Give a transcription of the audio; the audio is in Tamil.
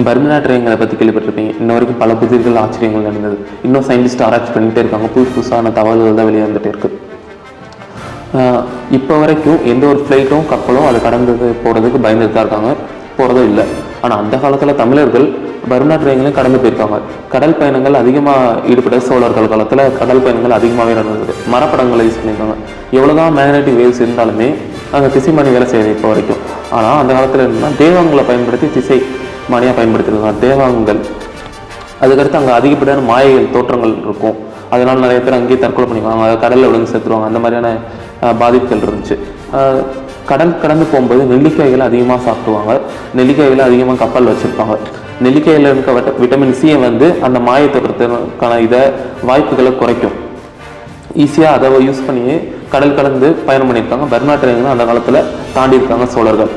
பர்மினா ட்ரையாங்கிளை பற்றி கேள்விப்பட்டிருப்பீங்க. இன்ன வரைக்கும் பல புதிர்கள் ஆச்சரியங்கள் நடந்தது. இன்னும் சயின்டிஸ்ட் ஆராய்ச்சி பண்ணிகிட்டே இருக்காங்க. புதுசான தகவல்கள் தான் வெளியே வந்துகிட்டே இருக்குது. இப்போ வரைக்கும் எந்த ஒரு ஃப்ளைட்டும் கப்பலும் அதை கடந்து போகிறதுக்கு பயந்துட்டு தான் இருக்காங்க, போகிறதும் இல்லை. ஆனால் அந்த காலத்தில் தமிழர்கள் பர்மினா ட்ரையாங்கிளையும் கடந்து போயிருக்காங்க. கடல் பயணங்கள் அதிகமாக ஈடுபட்ட சோழர்கள் காலத்தில் கடல் பயணங்கள் அதிகமாகவே நடந்தது. மரப்படங்களை யூஸ் பண்ணியிருக்காங்க. எவ்வளோதான் மேக்னெட்டிக் வேவ்ஸ் இருந்தாலுமே அங்கே திசை மணி வேலை செய்யுது இப்போ வரைக்கும். ஆனால் அந்த காலத்தில் என்னன்னா தேவாங்களை பயன்படுத்தி திசை மணியாக பயன்படுத்திருக்காங்க. தேவாங்கங்கள் அதுக்கடுத்து அங்கே அதிகப்படியான மாயைகள் தோற்றங்கள் இருக்கும். அதனால் நிறைய பேர் அங்கேயே தற்கொலை பண்ணிக்குவாங்க, கடலில் விழுந்து செத்துருவாங்க. அந்த மாதிரியான பாதிப்புகள் இருந்துச்சு. கடல் கடந்து போகும்போது நெல்லிக்காய்களை அதிகமாக சாப்பிடுவாங்க. நெல்லிக்காய்களை அதிகமாக கப்பல் வச்சுருப்பாங்க. நெல்லிக்காயில் இருக்க விட்டமின் சியை அந்த மாயை தோற்றத்துக்கான வாய்ப்புகளை குறைக்கும். ஈஸியாக அதை யூஸ் பண்ணியே கடல் கடந்து பயணம் பண்ணியிருக்காங்க. பர்மினா ட்ரையாங்கிளை அந்த காலத்தில் தாண்டி இருக்காங்க சோழர்கள்.